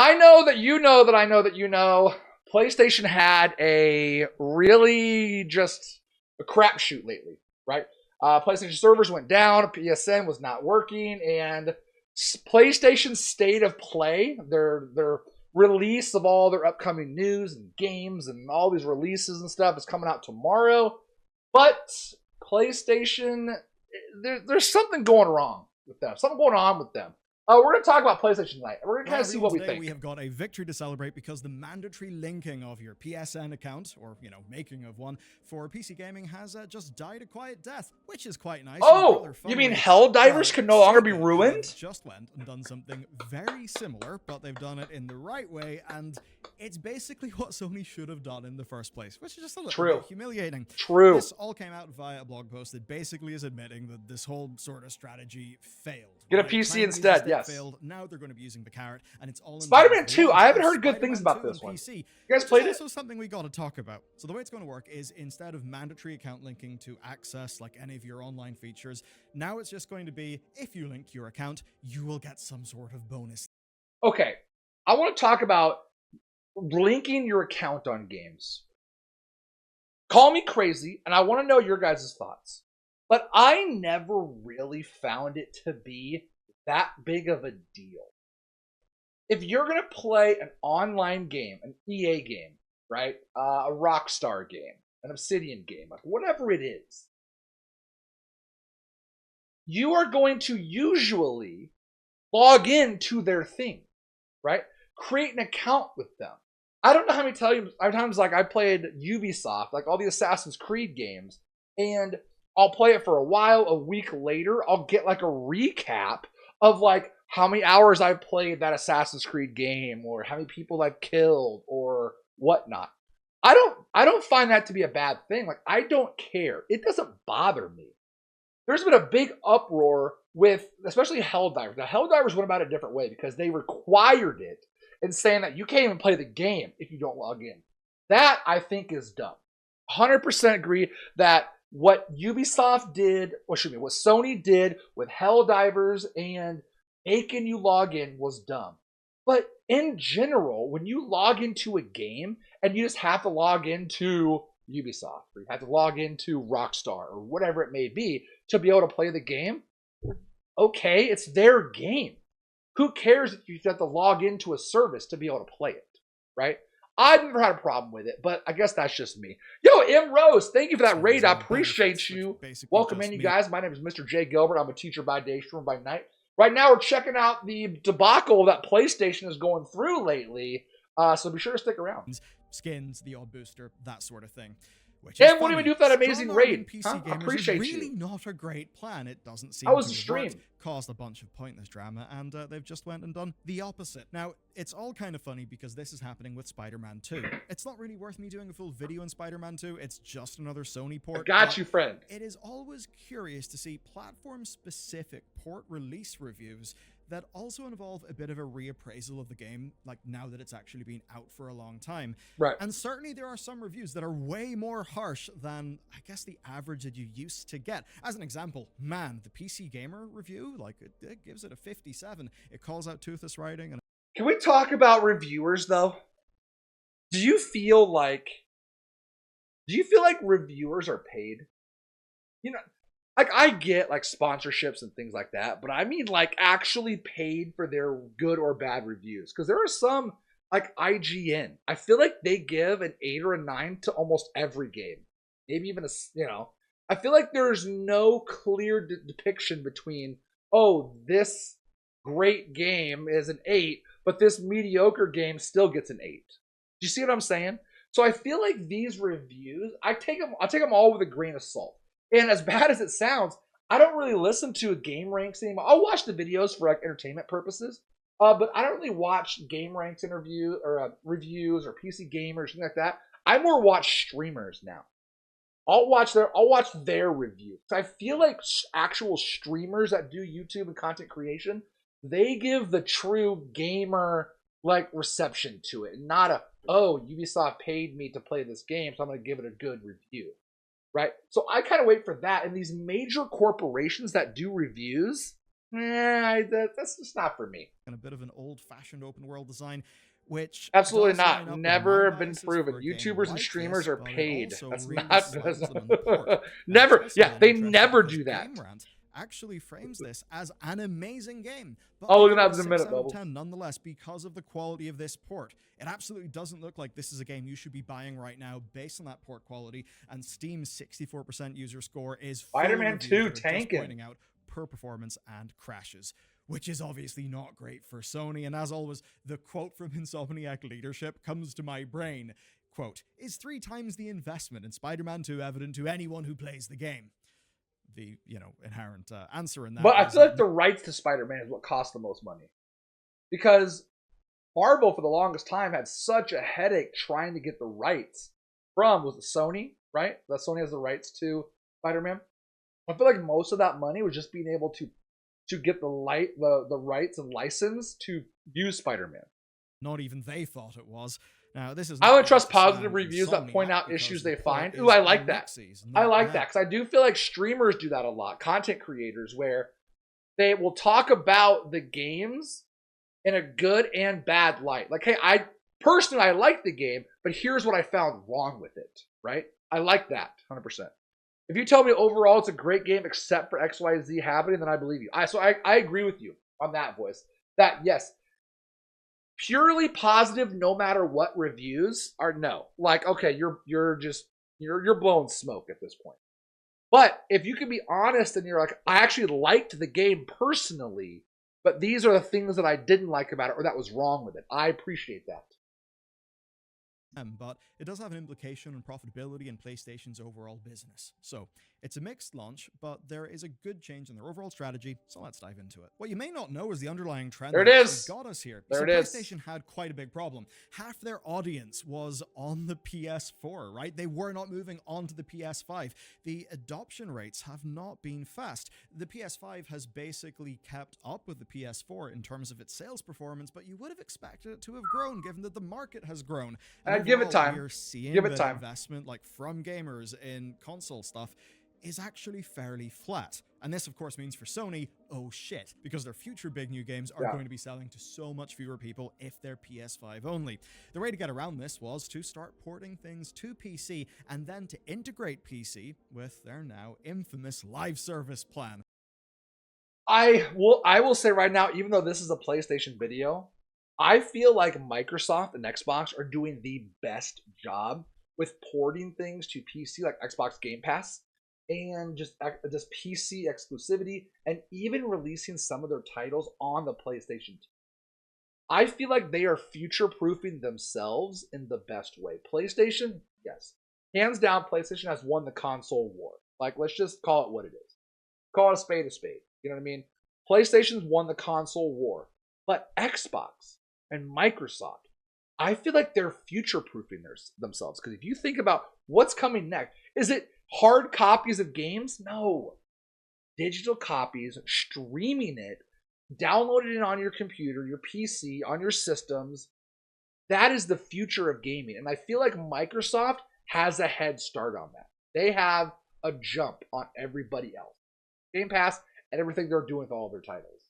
I know that you know that I know that you know. PlayStation had a really just a crapshoot lately, right? PlayStation servers went down, PSN was not working, and PlayStation State of Play, their release of all their upcoming news and games and all these releases and stuff is coming out tomorrow. But PlayStation, there's something going wrong with them. Something going on with them. We're going to talk about PlayStation tonight. We're going to kind of see what we think. We have got a victory to celebrate because the mandatory linking of your PSN account, or, making of one, for PC gaming has just died a quiet death, which is quite nice. Oh, you mean Helldivers can no longer be ruined? Just went and done something very similar, but they've done it in the right way, and it's basically what Sony should have done in the first place, which is just a little bit humiliating. True. This all came out via a blog post that basically is admitting that this whole sort of strategy failed. Get a PC instead, yes. Failed. Now they're going to be using the carrot, and it's all in Spider-Man 2. I haven't heard good things about this one. PC, you guys played it? Also something we got to talk about. So the way it's going to work is instead of mandatory account linking to access like any of your online features, now it's just going to be if you link your account, you will get some sort of bonus. Okay, I want to talk about linking your account on games. Call me crazy, and I want to know your guys' thoughts. But I never really found it to be that big of a deal. If you're going to play an online game, an EA game, right? A Rockstar game, an Obsidian game, like whatever it is, you are going to usually log into their thing, right? Create an account with them. I don't know how many times like I played Ubisoft, like all the Assassin's Creed games, and I'll play it for a while. A week later, I'll get like a recap of like how many hours I've played that Assassin's Creed game, or how many people I've killed, or whatnot. I don't find that to be a bad thing. Like, I don't care. It doesn't bother me. There's been a big uproar with, especially Helldivers. Now, Helldivers went about it a different way because they required it and saying that you can't even play the game if you don't log in. That, I think, is dumb. 100% agree that what Ubisoft did, what Sony did with Helldivers and making you log in was dumb. But in general, when you log into a game and you just have to log into Ubisoft, or you have to log into Rockstar, or whatever it may be, to be able to play the game, okay, it's their game. Who cares if you have to log into a service to be able to play it, right? I've never had a problem with it, but I guess that's just me. Yo, M. Rose, thank you for that raid. I appreciate you. Welcome in, you guys. My name is Mr. J. Gilbert. I'm a teacher by day, streamer by night. Right now, we're checking out the debacle that PlayStation is going through lately, so be sure to stick around. Skins, the odd booster, that sort of thing. And what do we do with that amazing raid? I appreciate you. Really you. Not a great plan. It doesn't seem was to the have stream. worked, caused a bunch of pointless drama, and they've just went and done the opposite. Now, it's all kind of funny because this is happening with Spider-Man 2. It's not really worth me doing a full video on Spider-Man 2. It's just another Sony port. Got you, friend. It is always curious to see platform-specific port release reviews that also involve a bit of a reappraisal of the game, like now that it's actually been out for a long time. Right. And certainly there are some reviews that are way more harsh than, I guess, the average that you used to get. As an example, man, the PC Gamer review, like, it gives it a 57. It calls out toothless writing. And can we talk about reviewers, though? Do you feel like reviewers are paid? You know, like, I get, like, sponsorships and things like that, but I mean, like, actually paid for their good or bad reviews. Because there are some, like, IGN. I feel like they give an 8 or a 9 to almost every game. Maybe even I feel like there's no clear depiction between, oh, this great game is an 8, but this mediocre game still gets an 8. Do you see what I'm saying? So I feel like these reviews, I'll take them all with a grain of salt. And as bad as it sounds, I don't really listen to game ranks anymore. I'll watch the videos for like entertainment purposes, but I don't really watch game ranks reviews or PC gamers, things like that. I more watch streamers now. I'll watch their reviews. I feel like actual streamers that do YouTube and content creation, they give the true gamer like reception to it, and not Ubisoft paid me to play this game, so I'm going to give it a good review. Right? So I kind of wait for that. And these major corporations that do reviews, that's just not for me. And a bit of an old-fashioned open-world design, which Absolutely does line not. up with my Never been biases proven. for a game YouTubers and like streamers this, are but it paid. also That's really not. slags them on the port. Now, Never. especially Yeah, they interesting never because do that. Game Rant actually frames this as an amazing game, but Oh, they look at give that it in a 6 minute, out of Bubbles. 10 nonetheless because of the quality of this port. It absolutely doesn't look like this is a game you should be buying right now based on that port quality, and Steam's 64% user score is full of Spider-Man reviews 2 that are just tanking. pointing out poor performance and crashes, which is obviously not great for Sony. And as always, the quote from Insomniac leadership comes to my brain. Quote, "Is 3 times the investment in Spider-Man 2 evident to anyone who plays the game?" The, inherent answer in that But I is, feel like the rights to Spider-Man is what cost the most money. Because Marvel, for the longest time, had such a headache trying to get the rights from, was it Sony, right? That Sony has the rights to Spider-Man. I feel like most of that money was just being able to get the rights and license to use Spider-Man. not even they thought it was. Now, this is I not would trust to positive slam reviews that Insomniac point out because issues the they port find. is Ooh, I like that. ellipses, I not like them. that because I do feel like streamers do that a lot. Content creators, where they will talk about the games in a good and bad light. Like, hey, I like the game, but here's what I found wrong with it, right? I like that 100%. If you tell me overall it's a great game except for XYZ happening, then I believe you. I agree with you on that, voice. That, yes, purely positive no matter what reviews are no. Like, okay, you're blowing smoke at this point. But if you can be honest and you're like, I actually liked the game personally, but these are the things that I didn't like about it or that was wrong with it, I appreciate that. But it does have an implication on profitability and PlayStation's overall business. So it's a mixed launch, but there is a good change in their overall strategy, so let's dive into it. What you may not know is the underlying trend There that it actually is. got us here. There So it is. PlayStation had quite a big problem. Half their audience was on the PS4, right? They were not moving on to the PS5. The adoption rates have not been fast. The PS5 has basically kept up with the PS4 in terms of its sales performance, but you would have expected it to have grown given that the market has grown. And Give it overall, time. We're seeing Give it that time. investment, like from gamers in console stuff, is actually fairly flat. And this, of course, means for Sony, oh shit, because their future big new games are going to be selling to so much fewer people if they're PS5 only. The way to get around this was to start porting things to PC and then to integrate PC with their now infamous live service plan. I will say right now, even though this is a PlayStation video, I feel like Microsoft and Xbox are doing the best job with porting things to PC, like Xbox Game Pass, and just PC exclusivity, and even releasing some of their titles on the PlayStation 2. I feel like they are future-proofing themselves in the best way. PlayStation, yes. Hands down, PlayStation has won the console war. Like, let's just call it what it is. Call it a spade a spade. You know what I mean? PlayStation's won the console war. But Xbox and Microsoft, I feel like they're future-proofing themselves. Because if you think about what's coming next, is it hard copies of games? No. Digital copies, streaming it, downloading it on your computer, your PC, on your systems. That is the future of gaming. And I feel like Microsoft has a head start on that. They have a jump on everybody else. Game Pass and everything they're doing with all their titles.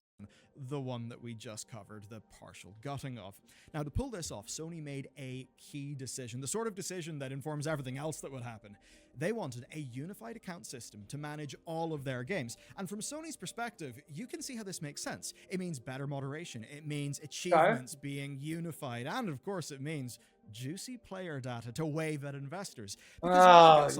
The one that we just covered, the partial gutting of. Now, to pull this off, Sony made a key decision, the sort of decision that informs everything else that would happen. They wanted a unified account system to manage all of their games. And from Sony's perspective, you can see how this makes sense. It means better moderation. It means achievements being unified. And, of course, it means juicy player data to wave at investors. Because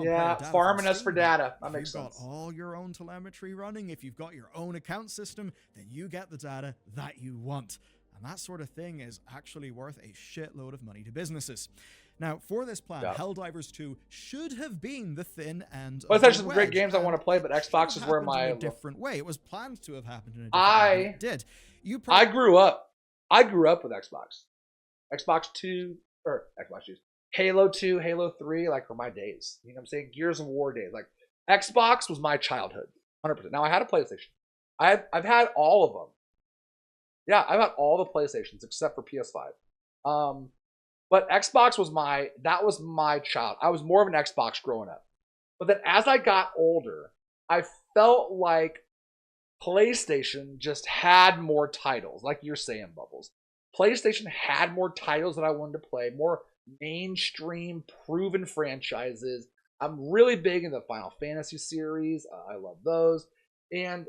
farming us for data. That makes sense. If you've got all your own telemetry running, if you've got your own account system, then you get the data that you want. And that sort of thing is actually worth a shitload of money to businesses. Now, for this plan, Helldivers 2 should have been the thin end. Well, it's actually some great games I want to play, but Xbox is where my in a different way. It was planned to have happened in a different way. It did. I grew up with Xbox. Xbox 2 or Xbox 2. Halo 2, Halo 3, like, were my days. You know what I'm saying? Gears of War days. Like, Xbox was my childhood. 100%. Now, I had a PlayStation. I've had all of them. Yeah, I've had all the PlayStations except for PS5. But Xbox was my child. I was more of an Xbox growing up. But then as I got older, I felt like PlayStation just had more titles, like you're saying, Bubbles. PlayStation had more titles that I wanted to play, more mainstream, proven franchises. I'm really big in the Final Fantasy series. I love those. And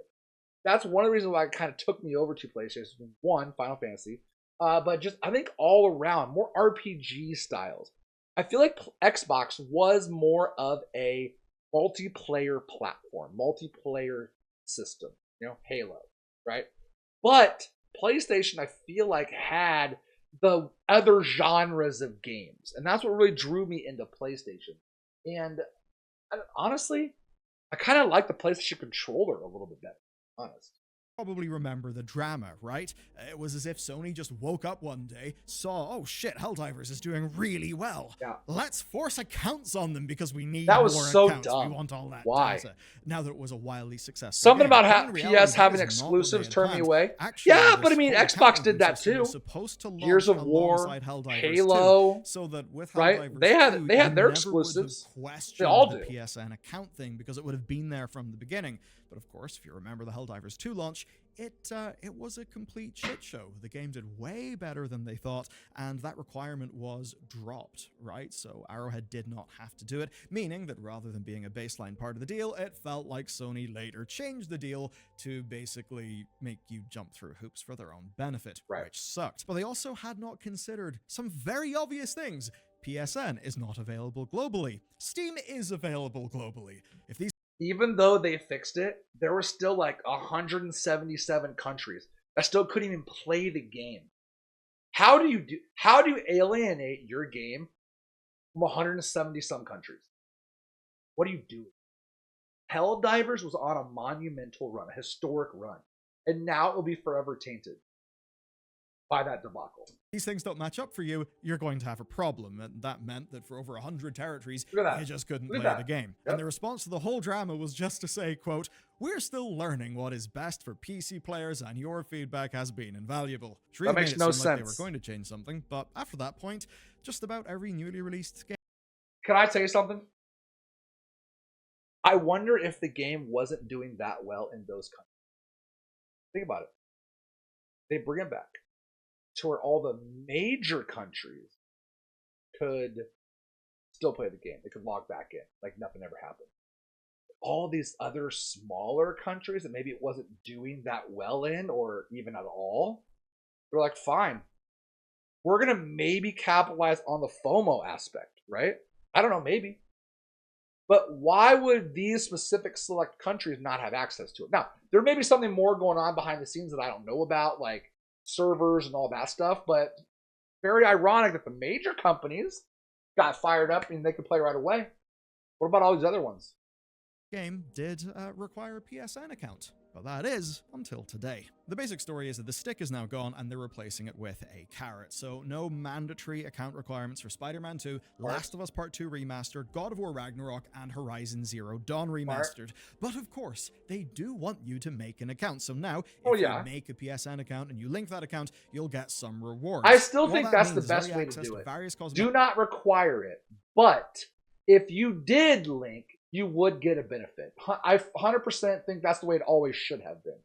that's one of the reasons why it kind of took me over to PlayStation. One, Final Fantasy. But just, I think all around, more RPG styles. I feel like Xbox was more of a multiplayer platform, multiplayer system. Halo, right? But PlayStation, I feel like, had the other genres of games. And that's what really drew me into PlayStation. And honestly, I kind of like the PlayStation controller a little bit better, honest. Probably remember the drama, right? It was as if Sony just woke up one day, saw, oh shit, Helldivers is doing really well. Yeah. Let's force accounts on them because we need that was more so accounts. dumb. We want all that Why? data. Now that it was a wildly successful Something game. about PS having exclusives turned me away. Actually, yeah, but I mean, Xbox did that too. Gears of War, Halo, so that with right? They had their exclusives. They all do. The PSN account thing because it would have been there from the beginning. But of course, if you remember the Helldivers 2 launch, it was a complete shit show. The game did way better than they thought, and that requirement was dropped, right? So Arrowhead did not have to do it, meaning that rather than being a baseline part of the deal, it felt like Sony later changed the deal to basically make you jump through hoops for their own benefit, right. Which sucked. But they also had not considered some very obvious things. PSN is not available globally. Steam is available globally. Even though they fixed it, there were still like 177 countries that still couldn't even play the game. How do you alienate your game from 170 some countries? What do you do? Helldivers was on a monumental run, a historic run, and now it will be forever tainted by that debacle. These things don't match up for you, you're going to have a problem. And that meant that for over 100 territories, you just couldn't play the game. Yep. And the response to the whole drama was just to say, quote, we're still learning what is best for PC players and your feedback has been invaluable. That makes no sense. Like they were going to change something, but after that point, just about every newly released game. Can I tell you something? I wonder if the game wasn't doing that well in those countries. Think about it. They bring it back to where all the major countries could still play the game. They could log back in like nothing ever happened. All these other smaller countries that maybe it wasn't doing that well in or even at all, they're like, fine, we're going to maybe capitalize on the FOMO aspect, right? I don't know, maybe. But why would these specific select countries not have access to it? Now, there may be something more going on behind the scenes that I don't know about, like servers and all that stuff, but very ironic that the major companies got fired up and they could play right away. What about all these other ones? Game did require a PSN account, but that is until today. The basic story is that the stick is now gone and they're replacing it with a carrot. So no mandatory account requirements for Spider-Man 2, Last of Us Part 2 Remastered, God of War Ragnarok, and Horizon Zero Dawn Remastered. But of course, they do want you to make an account. So now, if you make a PSN account and you link that account, you'll get some rewards. I still think that's the best way to do it. Do not require it. But if you did link, you would get a benefit. I 100% think that's the way it always should have been.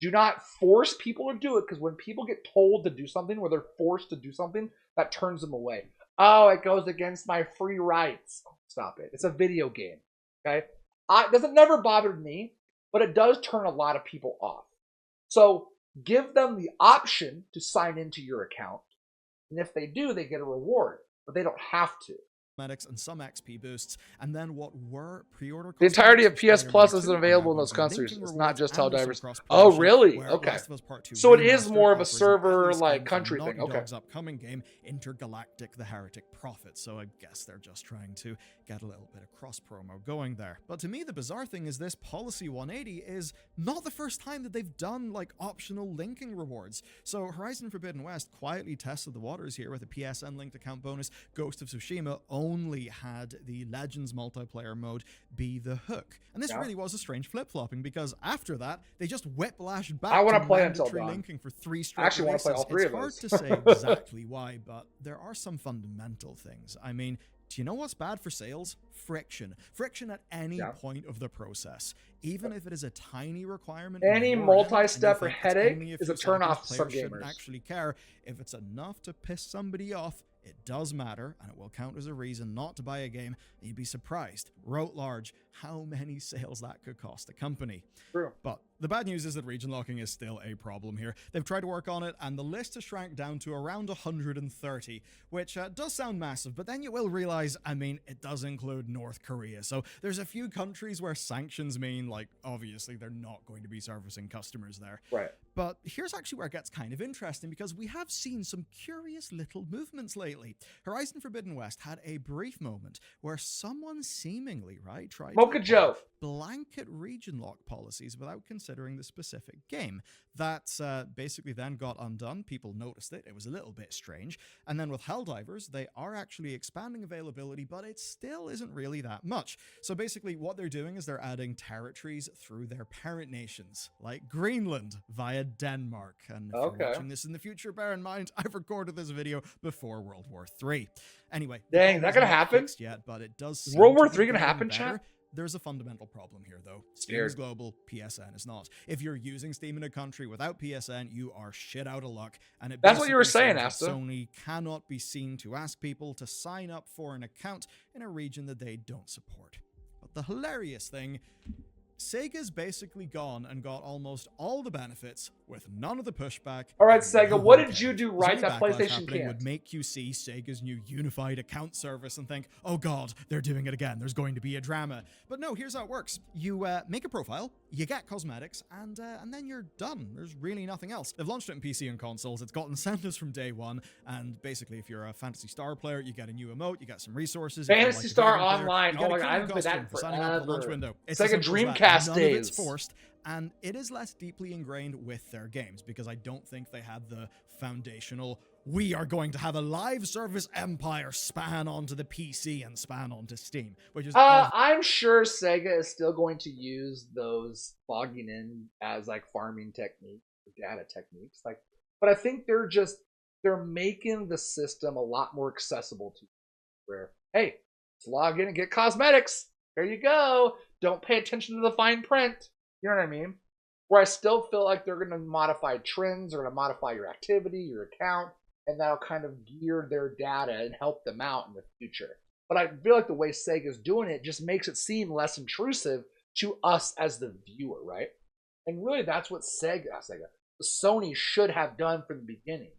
Do not force people to do it, because when people get told to do something, where they're forced to do something, that turns them away. Oh, it goes against my free rights. Stop it. It's a video game. Okay? It doesn't never bothered me, but it does turn a lot of people off. So give them the option to sign into your account. And if they do, they get a reward, but they don't have to. And some XP boosts, and then what were pre-order. The entirety of PS Plus isn't available in those countries. It's not just Helldivers. Oh, really? Okay. So it is more of a server like country thing. Okay. Dog's upcoming game, Intergalactic: The Heretic Prophet. So I guess they're just trying to get a little bit of cross promo going there. But to me, the bizarre thing is this policy 180 is not the first time that they've done like optional linking rewards. So Horizon Forbidden West quietly tested the waters here with a PSN linked account bonus. Ghost of Tsushima only had the Legends multiplayer mode be the hook. And this really was a strange flip-flopping, because after that, they just whiplashed back to mandatory linking for 3 straight releases. I actually want to play all 3 of those. It's hard to say exactly why, but there are some fundamental things. I mean, Do you know what's bad for sales? Friction. Friction at any point of the process. Even if it is a tiny requirement. Any multi-step or headache is a turn-off to some shouldn't gamers. Actually care. If it's enough to piss somebody off, it does matter, and it will count as a reason not to buy a game. And you'd be surprised, wrote large, how many sales that could cost a company. True. But the bad news is that region locking is still a problem here. They've tried to work on it, and the list has shrank down to around 130, which does sound massive, but then you will realize, I mean, it does include North Korea. So there's a few countries where sanctions mean, like, obviously they're not going to be servicing customers there. Right. But here's actually where it gets kind of interesting, because we have seen some curious little movements lately. Horizon Forbidden West had a brief moment where someone seemingly, right, tried Mocha to Joe. blanket region lock policies without considering the specific game. That basically then got undone. People noticed it. It was a little bit strange. And then with Helldivers, they are actually expanding availability, but it still isn't really that much. So basically what they're doing is they're adding territories through their parent nations, like Greenland via Denmark. And if you're watching this in the future, bear in mind, I've recorded this video before World War III. Anyway. Dang, is that going to happen? Yet, but it does World War III going to happen, chat? There's a fundamental problem here, though. Steam is global, PSN is not. If you're using Steam in a country without PSN, you are shit out of luck. And that's what you were saying, Asta. Sony cannot be seen to ask people to sign up for an account in a region that they don't support. But the hilarious thing, Sega's basically gone and got almost all the benefits with none of the pushback. All right, Sega, what did you do right that PlayStation can't? Would make you see Sega's new unified account service and think, oh god, they're doing it again. There's going to be a drama. But no, here's how it works. You make a profile, you get cosmetics, and then you're done. There's really nothing else. They've launched it in PC and consoles. It's got incentives from day one. And basically, if you're a Phantasy Star player, you get a new emote, you get some resources. Phantasy Star Online. Oh my god, I haven't played that in forever. It's like a Dreamcast days. It's forced, and it is less deeply ingrained with their games because I don't think they had the foundational, we are going to have a live service empire span onto the PC and span onto Steam, which is I'm sure Sega is still going to use those logging in as like farming techniques, data techniques, like, but I think they're making the system a lot more accessible to you, where, hey, let's log in and get cosmetics. There you go. Don't pay attention to the fine print. You know what I mean? Where I still feel like they're going to modify trends, they're going to modify your activity, your account, and that'll kind of gear their data and help them out in the future. But I feel like the way Sega's doing it just makes it seem less intrusive to us as the viewer, right? And really that's what Sony should have done from the beginning.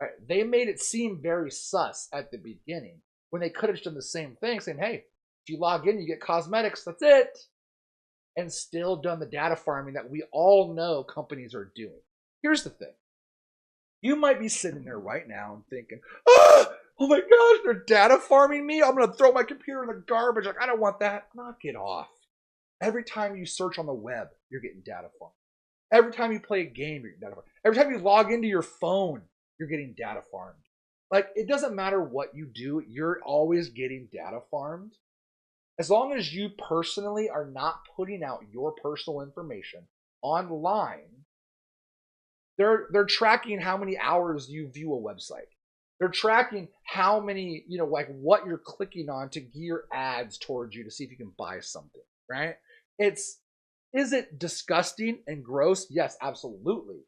Right? They made it seem very sus at the beginning when they could have done the same thing, saying, hey, if you log in, you get cosmetics, that's it. And still done the data farming that we all know companies are doing. Here's the thing. You might be sitting there right now and thinking, oh my gosh, they're data farming me. I'm going to throw my computer in the garbage. Like, I don't want that. Knock it off. Every time you search on the web, you're getting data farmed. Every time you play a game, you're getting data farmed. Every time you log into your phone, you're getting data farmed. Like, it doesn't matter what you do, you're always getting data farmed. As long as you personally are not putting out your personal information online, they're tracking how many hours you view a website. They're tracking how many, like what you're clicking on to gear ads towards you to see if you can buy something, right? Is it disgusting and gross? Yes, absolutely.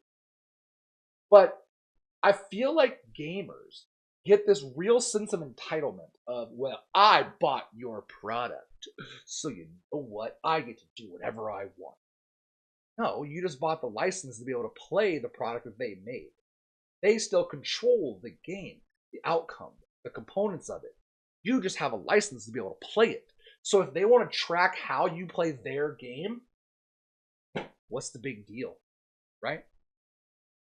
But I feel like gamers get this real sense of entitlement of, well, I bought your product, so you know what? I get to do whatever I want. No, you just bought the license to be able to play the product that they made. They still control the game, the outcome, the components of it. You just have a license to be able to play it. So if they want to track how you play their game, what's the big deal, right?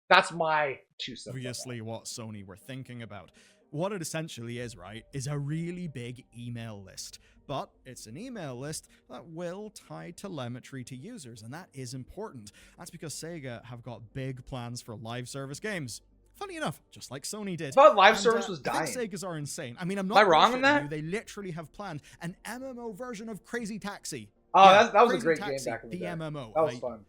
That's my 2 cents. Obviously, what Sony were thinking about. What it essentially is, right, is a really big email list. But it's an email list that will tie telemetry to users, and that is important. That's because Sega have got big plans for live service games. Funny enough, just like Sony did. I thought live service was dying. I think Segas are insane. I mean, I'm not Am I wrong on that? They literally have planned an MMO version of Crazy Taxi. Oh, yeah, that was a great Taxi, game back in the day. MMO. That was fun.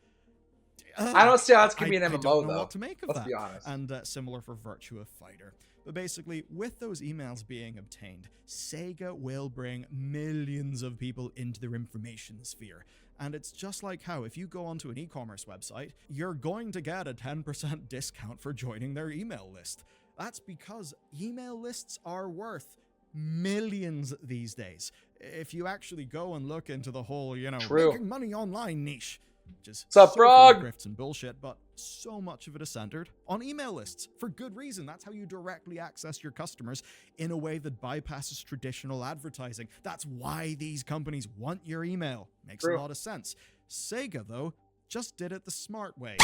I don't see how that's going to be an MMO, though. I don't know though. what to make of Let's that. be honest. And similar for Virtua Fighter. But basically, with those emails being obtained, Sega will bring millions of people into their information sphere. And it's just like how if you go onto an e-commerce website, you're going to get a 10% discount for joining their email list. That's because email lists are worth millions these days. If you actually go and look into the whole, making money online niche, which is Sup, so full of Frog? grifts and bullshit, but so much of it is centered on email lists for good reason. That's how you directly access your customers in a way that bypasses traditional advertising. That's why these companies want your email. Makes a lot of sense. Sega, though, just did it the smart way.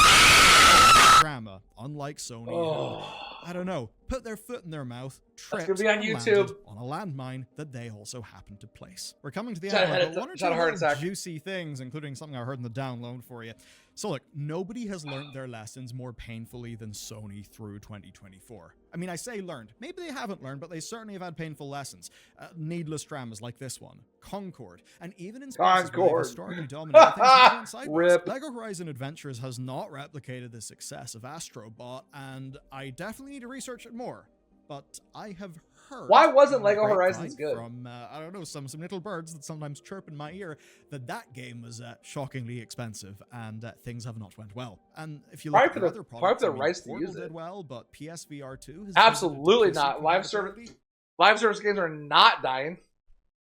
Drama, unlike Sony, who, I don't know, put their foot in their mouth, tripped, That's gonna be on and YouTube. landed on a landmine that they also happened to place. We're coming to the end, but one or two little juicy things, including something I heard in the download for you. So look, nobody has learned their lessons more painfully than Sony through 2024. I mean, I say learned. Maybe they haven't learned, but they certainly have had painful lessons. Needless dramas like this one, Concord, and even in spaces where they've historically dominated things have gone sideways. LEGO Horizon Adventures has not replicated the success of Astrobot, and I definitely need to research it more. But I have heard. Why wasn't LEGO Horizons good? From I don't know, some little birds that sometimes chirp in my ear that game was shockingly expensive and things have not went well. And if you look at the other products, Portal did well, but PSVR 2 has absolutely not. Live service games are not dying.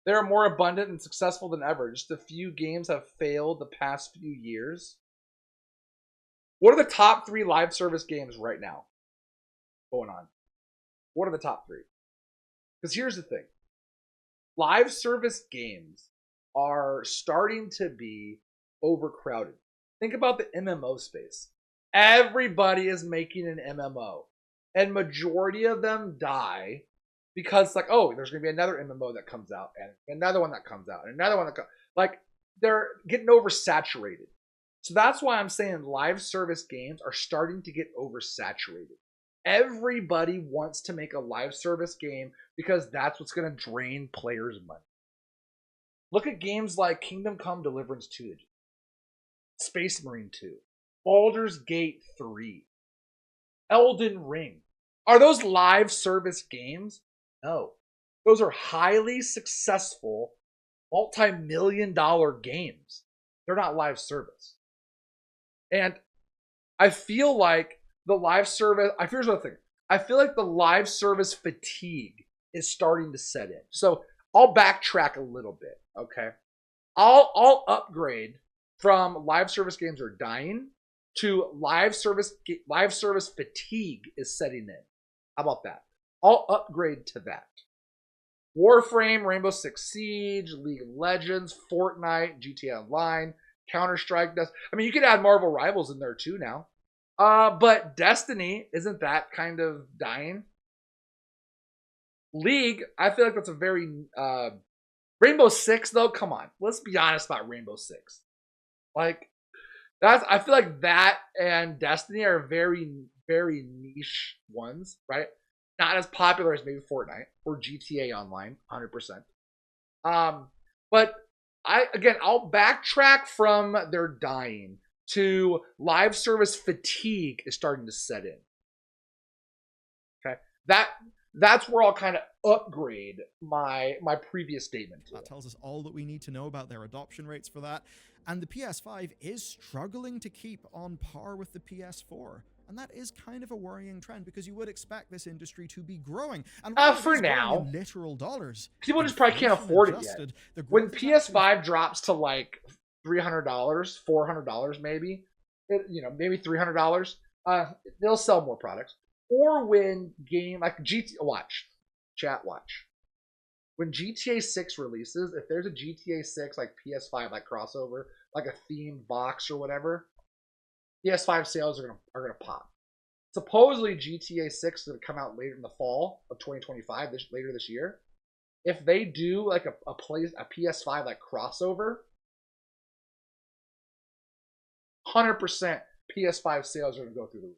They're more abundant and successful than ever. Just a few games have failed the past few years. What are the top 3 live service games right now going on? What are the top 3? Because here's the thing. Live service games are starting to be overcrowded. Think about the MMO space. Everybody is making an MMO. And majority of them die because there's going to be another MMO that comes out and another one that comes out and another one that comes. They're getting oversaturated. So that's why I'm saying live service games are starting to get oversaturated. Everybody wants to make a live service game because that's what's going to drain players' money. Look at games like Kingdom Come Deliverance 2, Space Marine 2, Baldur's Gate 3, Elden Ring. Are those live service games? No. Those are highly successful, multi-million-dollar games. They're not live service. And I feel like the live service, here's another thing. I feel like the live service fatigue is starting to set in. So I'll backtrack a little bit, okay? I'll upgrade from live service games are dying to live service fatigue is setting in. How about that? I'll upgrade to that. Warframe, Rainbow Six Siege, League of Legends, Fortnite, GTA Online, Counter-Strike. You could add Marvel Rivals in there too now. But Destiny, isn't that kind of dying? League, I feel like that's a very... Rainbow Six, though, come on. Let's be honest about Rainbow Six. I feel like that and Destiny are very, very niche ones, right? Not as popular as maybe Fortnite or GTA Online, 100%. But I'll backtrack from their dying to live service fatigue is starting to set in. Okay, that's where I'll kind of upgrade my previous statement to. That tells us all that we need to know about their adoption rates for that. And the PS5 is struggling to keep on par with the PS4. And that is kind of a worrying trend because you would expect this industry to be growing. And for now, in literal dollars. People just probably can't afford it yet. When PS5 drops to like $300, $400 maybe, maybe $300, they'll sell more products. Or when watch. When GTA 6 releases, if there's a GTA 6 like PS5 like crossover, like a themed box or whatever, PS5 sales are gonna pop. Supposedly GTA 6 is gonna come out later in the fall of 2025, later this year. If they do like a PS5 like crossover, 100% PS5 sales are gonna go through the roof.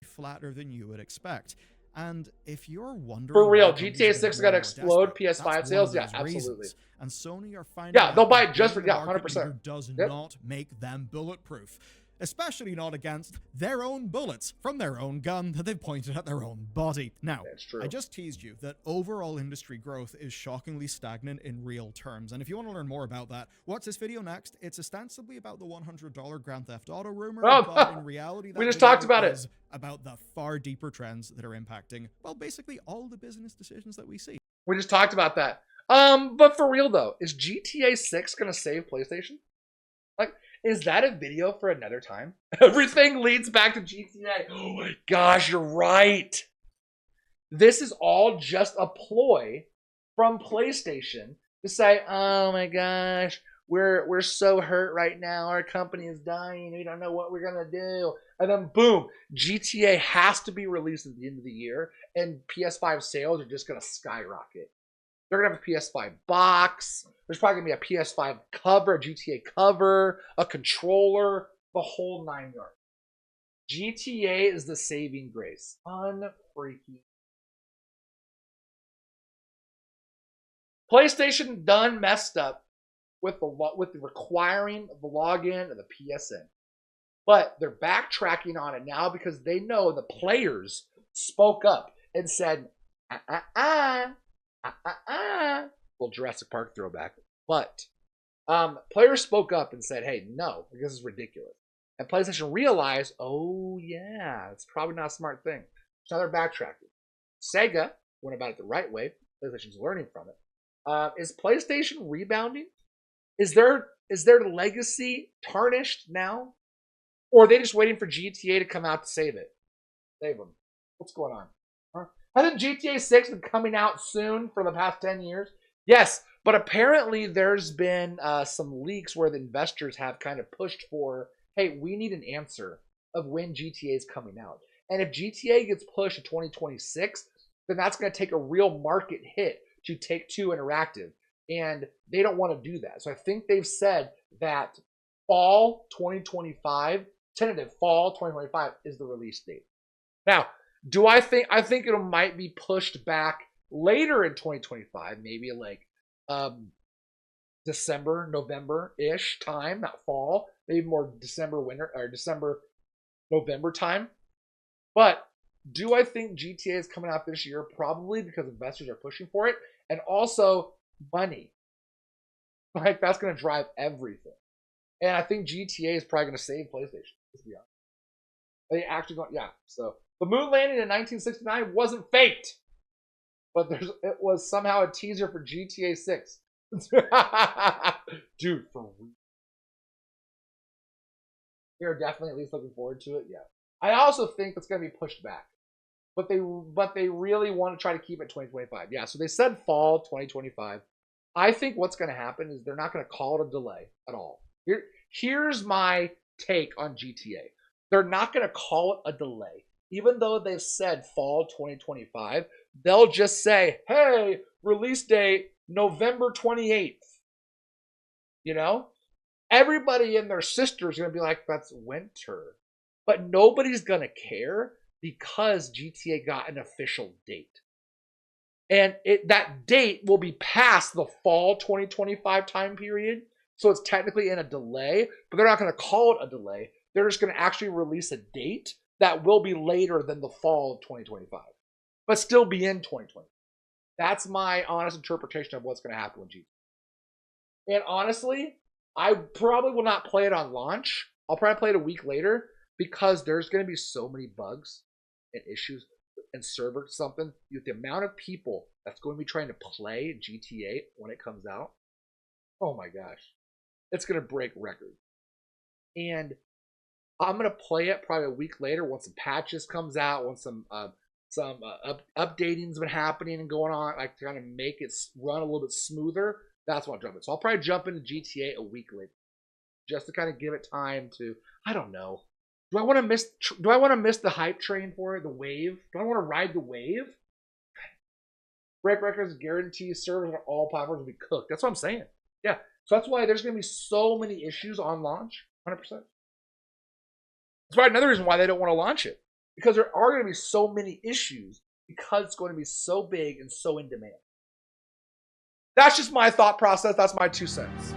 Flatter than you would expect. And if you're wondering, for real, GTA 6 is gonna explode PS5 sales. Yeah, absolutely. And Sony are finding they'll buy it just for 100%. Does not make them bulletproof. especially not against their own bullets from their own gun that they've pointed at their own body. Now, I just teased you that overall industry growth is shockingly stagnant in real terms, and if you want to learn more about that, watch this video next. It's ostensibly about the $100 Grand Theft Auto rumor, but in reality, that we just talked about is about the far deeper trends that are impacting, well, basically all the business decisions that we see. We just talked about that. But for real though, is GTA 6 gonna save PlayStation? Like, is that a video for another time? Everything leads back to GTA. Oh my gosh, you're right. This is all just a ploy from PlayStation to say, oh my gosh, we're so hurt right now. Our company is dying. We don't know what we're gonna do. And then boom, GTA has to be released at the end of the year, and PS5 sales are just gonna skyrocket. They're gonna have a PS5 box. There's probably gonna be a PS5 cover, a GTA cover, a controller, the whole 9 yards. GTA is the saving grace. Unfreaking. PlayStation done messed up with the requiring the login of the PSN, but they're backtracking on it now because they know the players spoke up and said, well, Jurassic Park throwback. But players spoke up and said, hey, no, this is ridiculous. And PlayStation realized, oh, yeah, it's probably not a smart thing. So now they're backtracking. Sega went about it the right way. PlayStation's learning from it. Is PlayStation rebounding? Is their legacy tarnished now? Or are they just waiting for GTA to come out to save it? Save them. What's going on? Hasn't GTA 6 been coming out soon for the past 10 years? Yes, but apparently there's been some leaks where the investors have kind of pushed for, hey, we need an answer of when GTA is coming out. And if GTA gets pushed to 2026, then that's going to take a real market hit to Take-Two Interactive. And they don't want to do that. So I think they've said that fall 2025, tentative fall 2025 is the release date. Now, I think it might be pushed back later in 2025, maybe like December, November-ish time, not fall, maybe more December, winter, or December, November time. But do I think GTA is coming out this year? Probably, because investors are pushing for it. And also money. Like, that's going to drive everything. And I think GTA is probably going to save PlayStation. Let's be honest. They actually don't, yeah. So the moon landing in 1969 wasn't faked, but it was somehow a teaser for GTA 6. Dude, for real. You're definitely at least looking forward to it. Yeah. I also think it's going to be pushed back, but they really want to try to keep it 2025. Yeah. So they said fall 2025. I think what's going to happen is they're not going to call it a delay at all. Here's my take on GTA. They're not going to call it a delay. Even though they've said fall 2025, they'll just say, hey, release date November 28th. You know? Everybody and their sister is going to be like, that's winter. But nobody's going to care because GTA got an official date. And that date will be past the fall 2025 time period. So it's technically in a delay, but they're not going to call it a delay. They're just going to actually release a date that will be later than the fall of 2025, but still be in 2020. That's my honest interpretation of what's going to happen with GTA. And honestly, I probably will not play it on launch. I'll probably play it a week later because there's going to be so many bugs and issues and server something. With the amount of people that's going to be trying to play GTA when it comes out, oh my gosh, it's going to break records. And I'm going to play it probably a week later once some patches comes out, once some updating's been happening and going on, like to kind of make it run a little bit smoother. That's what I'll jump in. So I'll probably jump into GTA a week later, just to kind of give it time to, I don't know. Do I want to miss the hype train for it, the wave? Do I want to ride the wave? Break records guarantee servers on all platforms will be cooked. That's what I'm saying. Yeah. So that's why there's going to be so many issues on launch. 100%. That's probably another reason why they don't want to launch it. Because there are going to be so many issues because it's going to be so big and so in demand. That's just my thought process. That's my 2 cents.